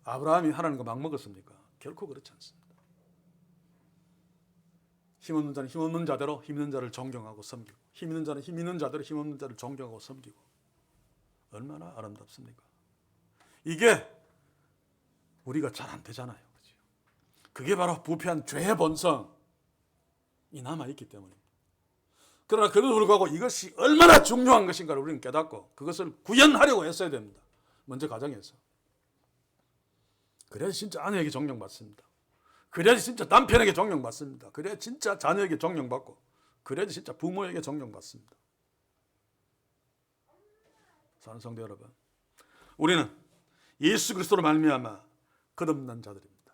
아브라함이 하나님과 막 먹었습니까? 결코 그렇지 않습니다. 힘없는 자는 힘없는 자대로 힘있는 자를 존경하고 섬기고 힘있는 자는 힘있는 자대로 힘없는 자를 존경하고 섬기고 얼마나 아름답습니까? 이게 우리가 잘 안 되잖아요. 그렇죠? 그게 바로 부패한 죄의 본성이 남아있기 때문입니다. 그러나 그래도 불구하고 이것이 얼마나 중요한 것인가를 우리는 깨닫고 그것을 구현하려고 했어야 됩니다. 먼저 가정에서. 그래야 진짜 아내에게 존경받습니다. 그래야 진짜 남편에게 존경받습니다. 그래야 진짜 자녀에게 존경받고 그래야 진짜 부모에게 존경받습니다. 사랑하는 성도 여러분, 우리는 예수 그리스도로 말미암아 거듭난 자들입니다.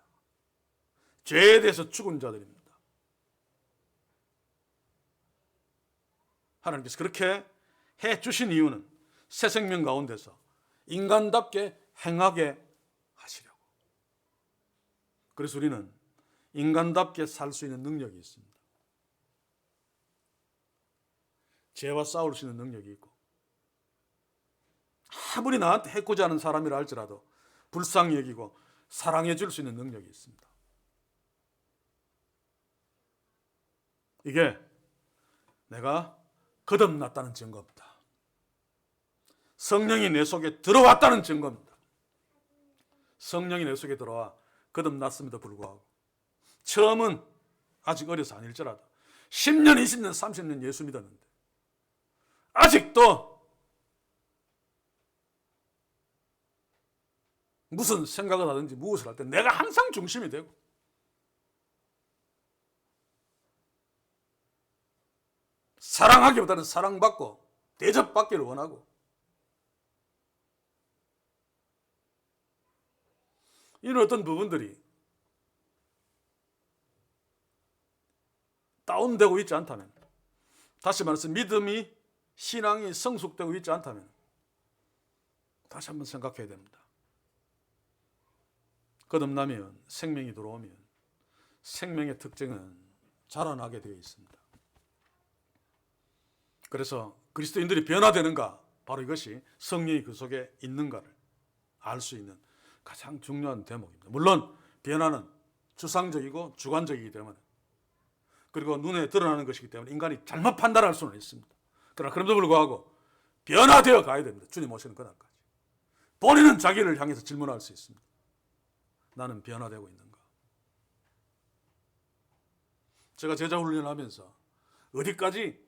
죄에 대해서 죽은 자들입니다. 하나님께서 그렇게 해주신 이유는 새 생명 가운데서 인간답게 행하게 하시려고. 그래서 우리는 인간답게 살 수 있는 능력이 있습니다. 죄와 싸울 수 있는 능력이 있고 아무리 나한테 해코지 않은 사람이라 할지라도 불쌍히 여기고 사랑해 줄 수 있는 능력이 있습니다. 이게 내가 거듭났다는 증거입니다. 성령이 내 속에 들어왔다는 증거입니다. 성령이 내 속에 들어와 거듭났음에도 불구하고 처음은 아직 어려서 아닐지라도 10년, 20년, 30년 예수 믿었는데 아직도 무슨 생각을 하든지 무엇을 할 때 내가 항상 중심이 되고 사랑하기보다는 사랑받고 대접받기를 원하고 이런 어떤 부분들이 다운되고 있지 않다면, 다시 말해서 믿음이, 신앙이 성숙되고 있지 않다면 다시 한번 생각해야 됩니다. 거듭나면, 생명이 들어오면 생명의 특징은 자라나게 되어 있습니다. 그래서 그리스도인들이 변화되는가, 바로 이것이 성령이 그 속에 있는가를 알 수 있는 가장 중요한 대목입니다. 물론 변화는 추상적이고 주관적이기 때문에, 그리고 눈에 드러나는 것이기 때문에 인간이 잘못 판단할 수는 있습니다. 그러나 그럼에도 불구하고 변화되어 가야 됩니다. 주님 오시는 그날까지. 본인은 자기를 향해서 질문할 수 있습니다. 나는 변화되고 있는가? 제가 제자 훈련하면서 어디까지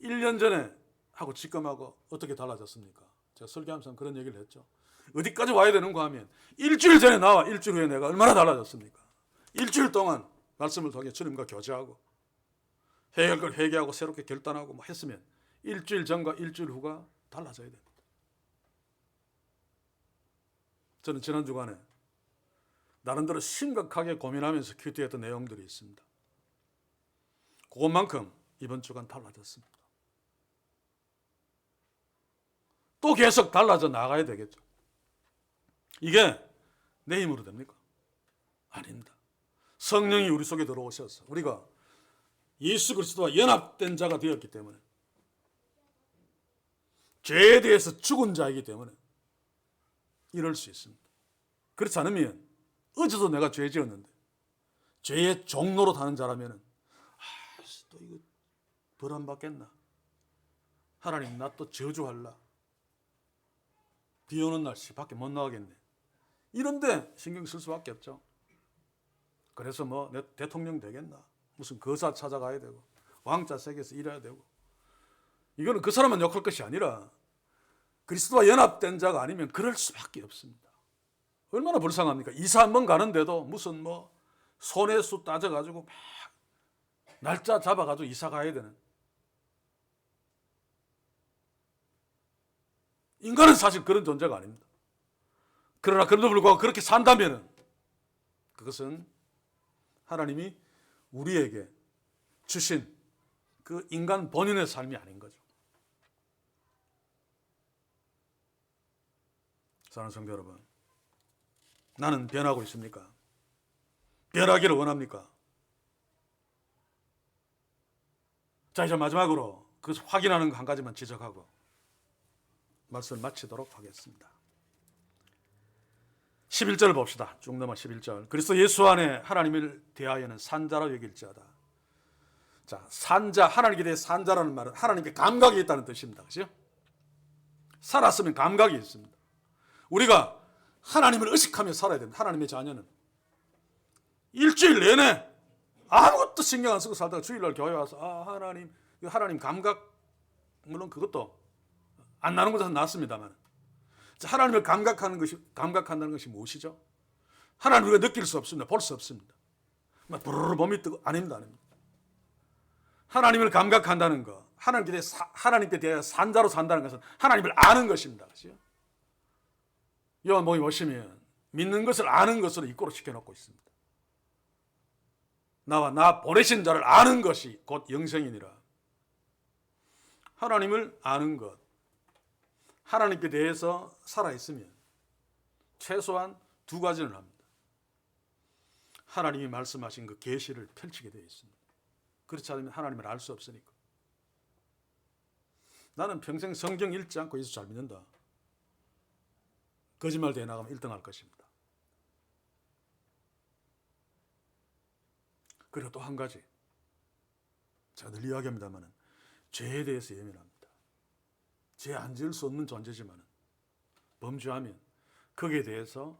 1년 전에 하고 지금하고 어떻게 달라졌습니까? 제가 설교하면서 그런 얘기를 했죠. 어디까지 와야 되는가 하면 일주일 전에 나와 일주일 후에 내가 얼마나 달라졌습니까? 일주일 동안 말씀을 통해 주님과 교제하고 해결할 걸 회개하고 새롭게 결단하고 뭐 했으면 일주일 전과 일주일 후가 달라져야 됩니다. 저는 지난 주간에 나름대로 심각하게 고민하면서 큐티했던 내용들이 있습니다. 그것만큼 이번 주간 달라졌습니다. 또 계속 달라져 나가야 되겠죠. 이게 내 힘으로 됩니까? 아닙니다. 성령이 우리 속에 들어오셔서 우리가 예수 그리스도와 연합된 자가 되었기 때문에, 죄에 대해서 죽은 자이기 때문에 이럴 수 있습니다. 그렇지 않으면 어제도 내가 죄 지었는데 죄의 종로로 타는 자라면 또 이거 벌 안 받겠나? 하나님 나 또 저주할라? 비 오는 날씨 밖에 못 나가겠네. 이런데 신경 쓸 수밖에 없죠. 그래서 뭐 내 대통령 되겠나? 무슨 거사 찾아가야 되고 왕자 세계에서 일해야 되고, 이거는 그 사람만 욕할 것이 아니라 그리스도와 연합된 자가 아니면 그럴 수밖에 없습니다. 얼마나 불쌍합니까? 이사 한 번 가는데도 무슨 뭐 손해 수 따져가지고 막 날짜 잡아가지고 이사 가야 되는, 인간은 사실 그런 존재가 아닙니다. 그러나 그럼에도 불구하고 그렇게 산다면 그것은 하나님이 우리에게 주신 그 인간 본연의 삶이 아닌 거죠. 사랑하는 성도 여러분, 나는 변하고 있습니까? 변하기를 원합니까? 자, 이제 마지막으로 그 확인하는 거 한 가지만 지적하고 말씀을 마치도록 하겠습니다. 11절 봅시다. 쭉 넘어 11절. 그리스도 예수 안에 하나님을 대하여는 산자라 여길지어다. 자, 산자, 하나님께 대해 산자라는 말은 하나님께 감각이 있다는 뜻입니다. 그렇죠? 살았으면 감각이 있습니다. 우리가 하나님을 의식하며 살아야 됩니다. 하나님의 자녀는 일주일 내내 아무것도 신경 안 쓰고 살다가 주일날 교회 와서 하나님 감각, 물론 그것도 안 나는 것은 낫습니다만, 하나님을 감각한다는 것이 무엇이죠? 하나님을 우리가 느낄 수 없습니다. 볼 수 없습니다. 부르르 몸이 뜨고, 아닙니다. 하나님을 감각한다는 것, 하나님께 대해 산자로 산다는 것은 하나님을 아는 것입니다. 그렇죠? 요한복음에 보시면 믿는 것을 아는 것으로 입고로 시켜놓고 있습니다. 나와 나 보내신 자를 아는 것이 곧 영생이니라. 하나님을 아는 것, 하나님께 대해서 살아있으면 최소한 두 가지는 합니다. 하나님이 말씀하신 그 계시를 펼치게 되어 있습니다. 그렇지 않으면 하나님을 알 수 없으니까. 나는 평생 성경 읽지 않고 예수 잘 믿는다. 거짓말 대회 나가면 1등 할 것입니다. 그리고 또 한 가지, 제가 늘 이야기합니다만 죄에 대해서 예민합니다. 죄 안 지을 수 없는 존재지만 범죄하면 거기에 대해서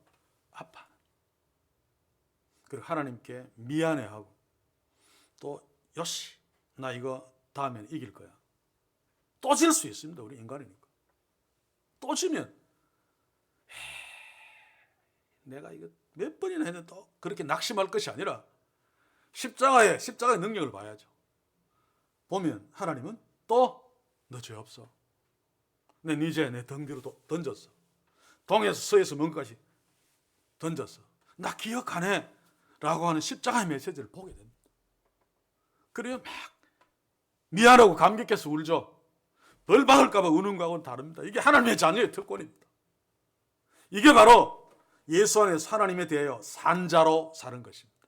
아파하는, 그리고 하나님께 미안해하고 또 요시 나 이거 다음엔 이길 거야. 또 질 수 있습니다. 우리 인간이니까. 또 지면 내가 이거 몇 번이나 했는데 또 그렇게 낙심할 것이 아니라 십자가의 능력을 봐야죠. 보면 하나님은 또 너 죄 없어. 네 죄 내 등 뒤로 던졌어. 동에서 서에서 먼까지 던졌어. 나 기억하네 라고 하는 십자가의 메시지를 보게 됩니다. 그래요 막 미안하고 감격해서 울죠. 벌 받을까 봐 우는 거하고는 다릅니다. 이게 하나님의 자녀의 특권입니다. 이게 바로 예수 안에서 하나님에 대하여 산자로 사는 것입니다.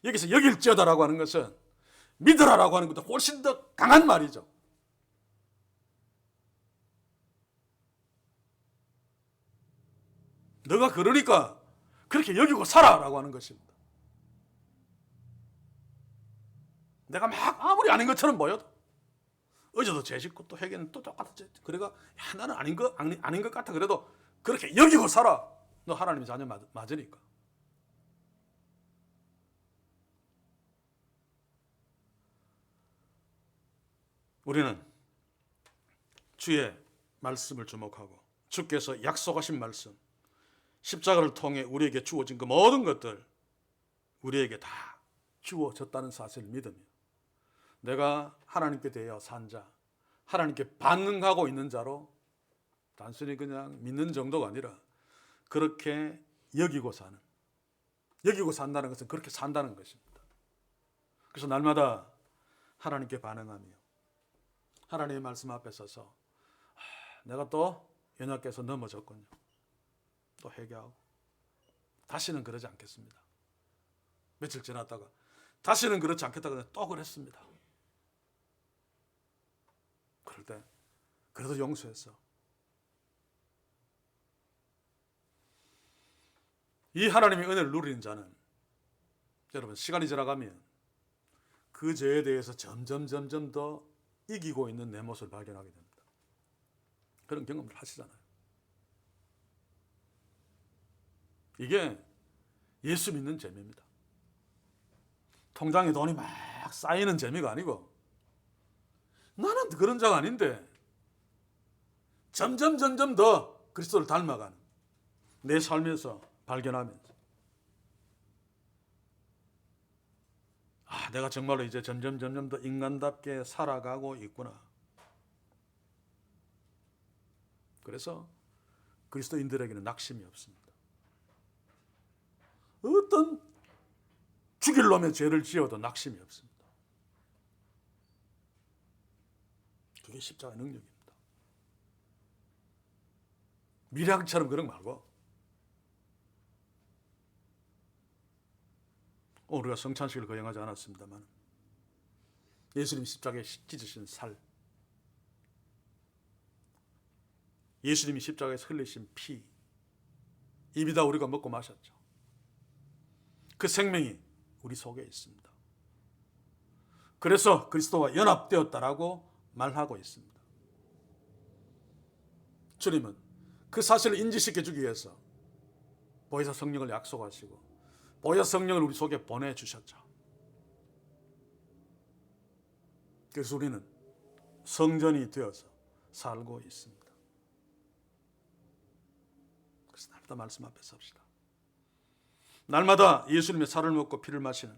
여기서 여길지어다라고 하는 것은 믿으라라고 하는 것도 훨씬 더 강한 말이죠. 너가 그러니까 그렇게 여기고 살아라고 하는 것입니다. 내가 막 아무리 아닌 것처럼 보여도 어제도 죄 짓고 또 회개는 또 똑같았지. 그래가 나는 아닌 것 같아. 그래도 그렇게 여기고 살아. 너 하나님의 자녀 맞으니까. 우리는 주의 말씀을 주목하고 주께서 약속하신 말씀, 십자가를 통해 우리에게 주어진 그 모든 것들 우리에게 다 주어졌다는 사실을 믿으며 내가 하나님께 대하여 산 자, 하나님께 반응하고 있는 자로 단순히 그냥 믿는 정도가 아니라 그렇게 여기고 산다는 것은 그렇게 산다는 것입니다. 그래서 날마다 하나님께 반응하며 하나님의 말씀 앞에 서서 내가 또 연약해서 넘어졌군요. 또 회개하고 다시는 그러지 않겠습니다. 며칠 지났다가 다시는 그렇지 않겠다고 또 그랬습니다. 그럴 때 그래도 용서했어. 이 하나님의 은혜를 누리는 자는 여러분 시간이 지나가면 그 죄에 대해서 점점 더 이기고 있는 내 모습을 발견하게 됩니다. 그런 경험을 하시잖아요. 이게 예수 믿는 재미입니다. 통장에 돈이 막 쌓이는 재미가 아니고 나는 그런 자가 아닌데 점점 더 그리스도를 닮아가는 내 삶에서 발견하면서 내가 정말로 이제 점점 더 인간답게 살아가고 있구나. 그래서 그리스도인들에게는 낙심이 없습니다. 어떤 죽일 놈의 죄를 지어도 낙심이 없습니다. 그게 십자가의 능력입니다. 미량처럼 그런 거 말고 우리가 성찬식을 거행하지 않았습니다만 예수님 십자가에 찢으신 살, 예수님이 십자가에서 흘리신 피, 이미 다 우리가 먹고 마셨죠. 그 생명이 우리 속에 있습니다. 그래서 그리스도와 연합되었다라고 말하고 있습니다. 주님은 그 사실을 인지시켜주기 위해서 보혜사 성령을 약속하시고 보혜사 성령을 우리 속에 보내주셨죠. 그래서 우리는 성전이 되어서 살고 있습니다. 그래서 날마다 말씀 앞에 섭시다. 날마다 예수님의 살을 먹고 피를 마시는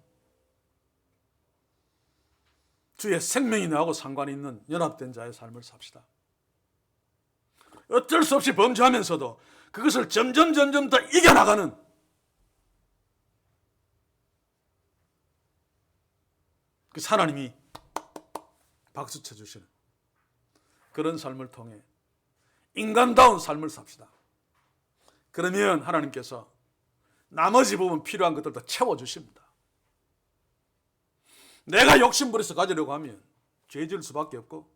주의 생명이 나하고 상관이 있는 연합된 자의 삶을 삽시다. 어쩔 수 없이 범죄하면서도 그것을 점점 더 이겨나가는 그 하나님이 박수 쳐주시는 그런 삶을 통해 인간다운 삶을 삽시다. 그러면 하나님께서 나머지 부분 필요한 것들도 채워주십니다. 내가 욕심부려서 가지려고 하면 죄 지을 수밖에 없고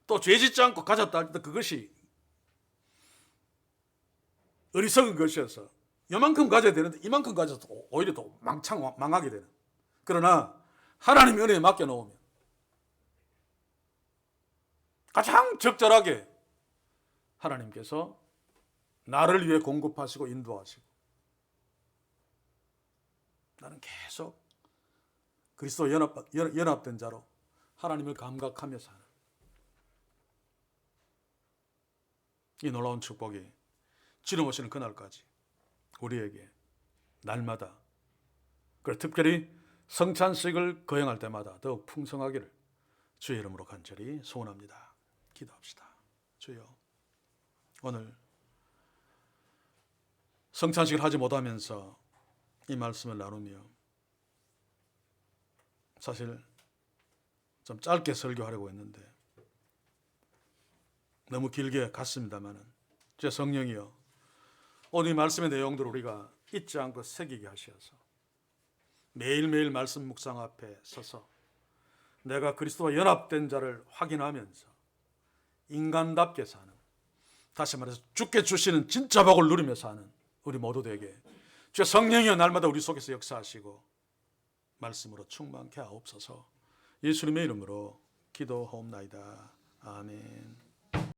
또 죄 짓지 않고 가졌다 할 때 그것이 어리석은 것이어서 이만큼 가져야 되는데 이만큼 가져서 오히려 더 망하게 되는. 그러나 하나님의 은혜에 맡겨놓으면 가장 적절하게 하나님께서 나를 위해 공급하시고 인도하시고, 나는 계속 그리스도와 연합된 자로 하나님을 감각하며 사는 이 놀라운 축복이 주님 오시는 그날까지 우리에게 날마다, 그리고 특별히 성찬식을 거행할 때마다 더욱 풍성하기를 주의 이름으로 간절히 소원합니다. 기도합시다. 주여, 오늘 성찬식을 하지 못하면서 이 말씀을 나누며 사실 좀 짧게 설교하려고 했는데 너무 길게 갔습니다마는 제 성령이여, 오늘 이 말씀의 내용들을 우리가 잊지 않고 새기게 하셔서 매일매일 말씀 묵상 앞에 서서 내가 그리스도와 연합된 자를 확인하면서 인간답게 사는, 다시 말해서 주께 주시는 진짜 복을 누리며 사는 우리 모두 되게 주의 성령이여 날마다 우리 속에서 역사하시고 말씀으로 충만케 하옵소서. 예수님의 이름으로 기도하옵나이다. 아멘.